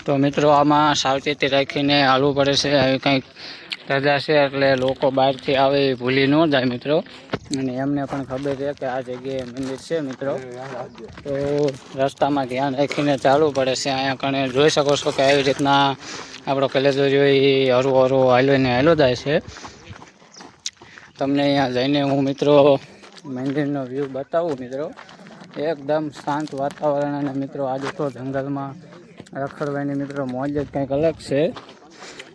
તો મિત્રો આમાં સાવચેતી રાખીને હાલવું પડે છે. આવી કંઈક રજા છે એટલે લોકો બહારથી આવે એ ભૂલી ન જાય મિત્રો. અને એમને પણ ખબર છે કે આ જગ્યાએ મંદિર છે મિત્રો, તો રસ્તામાં ધ્યાન રાખીને ચાલવું પડે છે. અહીંયા કણે જોઈ શકો છો કે આવી રીતના આપણો કલેજો જોઈ હરું હરું હાલો જાય છે. તમને અહીંયા જઈને હું મિત્રો મંદિરનો વ્યૂ બતાવું મિત્રો. એકદમ શાંત વાતાવરણ અને મિત્રો આજે તો જંગલમાં રખડવાની મિત્રો મોજ જ કંઈક અલગ છે.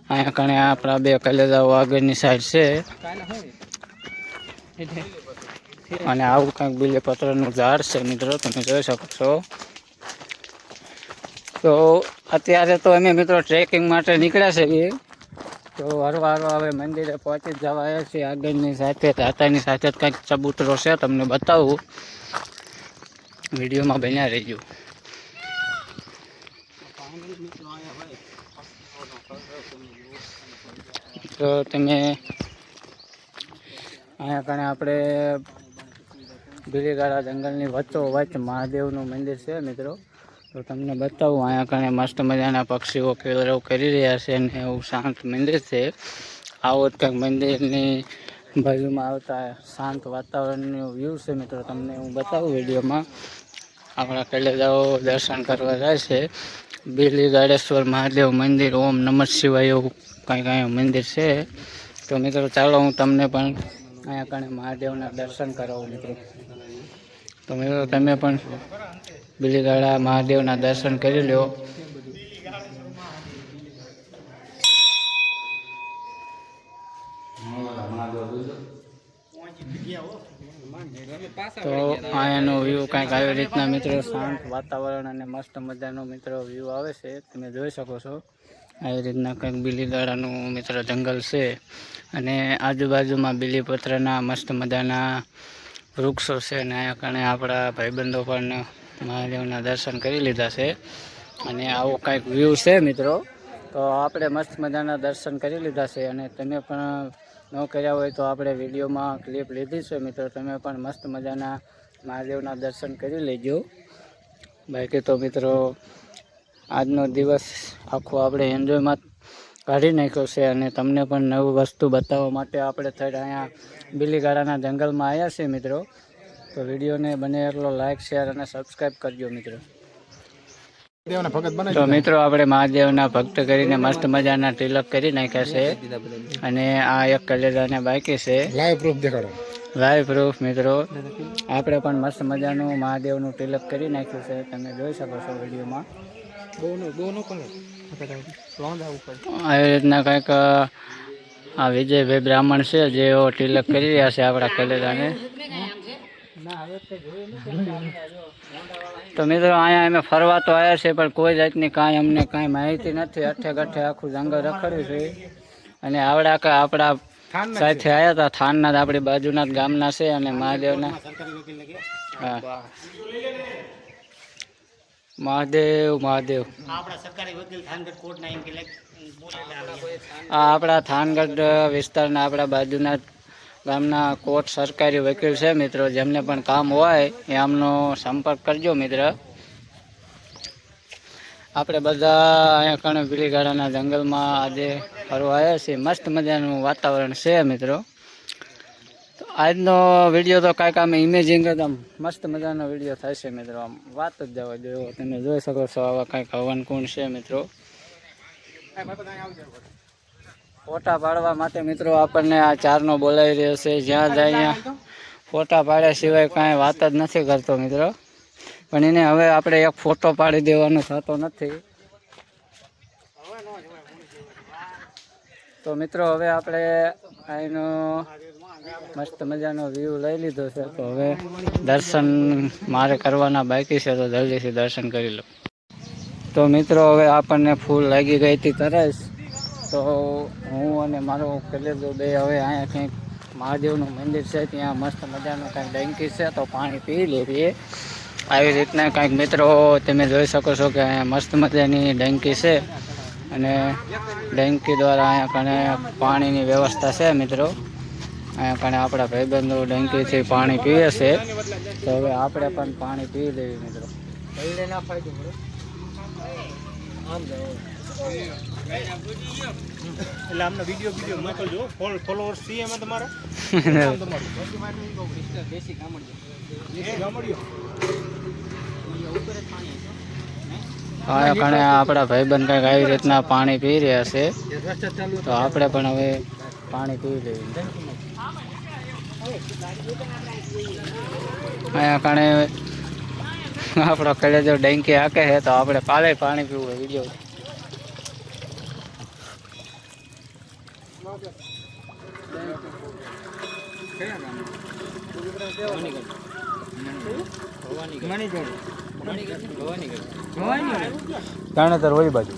અહીંયા કણે આપણા બે કલેજાઓ આગળની સાઈડ છે અને આવું કંઈક બીલીપત્રનું ઝાડ છે મિત્રો, તમે જોઈ શકો છો. તો અત્યારે તો અમે મિત્રો ટ્રેકિંગ માટે નીકળ્યા છીએ. તો હરવા હવે મંદિરે પહોંચી જ જવા આવ્યા છીએ. આગળની સાથે દાતાની સાથે જ કંઈક ચબૂતરો છે, તમને બતાવું, વિડીયોમાં બન્યા રહેજો. તો તમે અહીંયા કણે આપણે બીલીગાળા જંગલની વચ્ચોવચ્ચ મહાદેવનું મંદિર છે મિત્રો. તો તમને બતાવું, અહીંયા કણે મસ્ત મજાના પક્ષીઓ કલરવ કરી રહ્યા છે અને એવું શાંત મંદિર છે. આવો જ કંઈક મંદિરની બાજુમાં આવતા શાંત વાતાવરણનું વ્યૂ છે મિત્રો, તમને હું બતાવું વિડીયોમાં. આપણા કલેજાઓ દર્શન કરવા જાય છે. બીલીગાળેશ્વર મહાદેવ મંદિર, ઓમ નમઃ શિવાય એવું કંઈક અહીંયા મંદિર છે. તો મિત્રો ચાલો હું તમને પણ અહીંયા કણે મહાદેવના દર્શન કરાવું મિત્રો. તો મિત્રો તમે પણ બીલીગાળા મહાદેવના દર્શન કરી લો. તો અહીંયાનો વ્યૂ કંઈક આવી રીતના મિત્રો, શાંત વાતાવરણ અને મસ્ત મજાનો મિત્રો વ્યૂ આવે છે, તમે જોઈ શકો છો. આવી રીતના કંઈક બીલીગાળાનું મિત્ર જંગલ છે અને આજુબાજુમાં બીલીપત્રના મસ્ત મજાના વૃક્ષો છે. અને અહીંયા કણે આપણા ભાઈબંધો પણ મહાદેવના દર્શન કરી લીધા છે અને આવો કંઈક વ્યૂ છે મિત્રો. તો આપણે મસ્ત મજાના દર્શન કરી લીધા છે અને તમે પણ ન કર્યા હોય તો આપણે વિડીયોમાં ક્લિપ લીધી છે મિત્રો, તમે પણ મસ્ત મજાના મહાદેવના દર્શન કરી લેજો. બાકી તો મિત્રો આજનો દિવસ આખો આપણે એન્જોયમાં કાઢી નાખ્યો છે અને તમને પણ નવું વસ્તુ બતાવવા માટે આપણે થઈને અહીંયા બીલીગાળાના જંગલમાં આવ્યા છીએ મિત્રો. તો વિડીયોને બને એટલો લાઇક, શેર અને સબસ્ક્રાઈબ કરજો મિત્રો. તો મિત્રો આપણે મહાદેવના ભક્ત કરીને મસ્ત મજાના તિલક કરી નાખ્યા છે અને આ એક કલેજાને બાકી છે. લાઈવ પ્રૂફ દેખાડો, લાઈવ પ્રૂફ મિત્રો. આપણે પણ મસ્ત મજાનું મહાદેવનું તિલક કરી નાખ્યું છે, તમે જોઈ શકો છો વિડીયોમાં. આવી રીતના કંઈક આ વિજયભાઈ બ્રાહ્મણ છે જેઓ તિલક કરી રહ્યા છે આપણા કલેજાને. તો મિત્રો અહીંયા અમે ફરવા તો આવ્યા છે પણ કોઈ જાતની કાંઈ અમને કાંઈ માહિતી નથી. અઠે ગઠે આખું જંગલ રખડ્યું છે અને આવડા કે આપણા સાથે આવ્યા હતા થાનના જ આપણી બાજુના જ ગામના છે અને મહાદેવના. હા મહાદેવ મહાદેવ આપણા થાનગઢ વિસ્તારના આપણા બાજુના ગામના કોર્ટ સરકારી વકીલ છે મિત્રો. જેમને પણ કામ હોય એ આમનો સંપર્ક કરજો મિત્ર. આપણે બધા અહીંયા કણે બીલીગાળાના જંગલમાં આજે ફરવા આવ્યા છીએ. મસ્ત મજાનું વાતાવરણ છે મિત્રો. તો આજનો વિડીયો તો કાંઈક આમ ઇમેજિંગ જ આમ મસ્ત મજાનો વિડીયો થાય છે મિત્રો. આમ વાત જ જવા દો, તમે જોઈ શકો છો. આવા કંઈક હવનકુંડ છે મિત્રો. ફોટા પાડવા માટે મિત્રો આપણને આ ચારનો બોલાવી રહ્યો છે. જ્યાં જાય અહીંયા ફોટા પાડ્યા સિવાય કાંઈ વાત જ નથી કરતો મિત્રો. પણ એને હવે આપણે એક ફોટો પાડી દેવાનો થતો નથી. તો મિત્રો હવે આપણે અહીંનો મસ્ત મજાનો વ્યૂ લઈ લીધો છે. તો હવે દર્શન મારે કરવાના બાકી છે, તો જલ્દીથી દર્શન કરી લો. તો મિત્રો હવે આપણને ફૂલ લાગી ગઈ હતી તરસ. તો હું અને મારો કલેજો બે હવે અહીંયા કંઈક મહાદેવનું મંદિર છે ત્યાં મસ્ત મજાનું કંઈક ડંકી છે, તો પાણી પી લઈએ. આવી રીતના કંઈક મિત્રો તમે જોઈ શકો છો કે અહીંયા મસ્ત મજાની ડંકી છે અને ડંકી દ્વારા અહીંયા કણે પાણીની વ્યવસ્થા છે મિત્રો. અહીંયા કણે આપણા ભાઈબંધો ડંકીથી પાણી પીએ છે, તો હવે આપણે પણ પાણી પી લેવી મિત્રો. એટલે આમને વિડીયો મોકલજો. ફોલોઅર્સ છે એમાં તમારા? દેશી ગામડિયો. હા કણે આપણા ભાઈબંધ કંઈક આવી રીતના પાણી પી રહ્યા છે, તો આપણે પણ હવે પાણી પી લઈએ. અહીંયા કણે આપણો કલેજો ડેન્કી હાકે છે, તો આપણે પાલે પાણી પીવું હોય વિડીયો. કારણેતર ઓલી બાજુ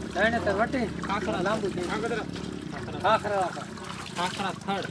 ખાખરા લાંબુ ખાખરા થડ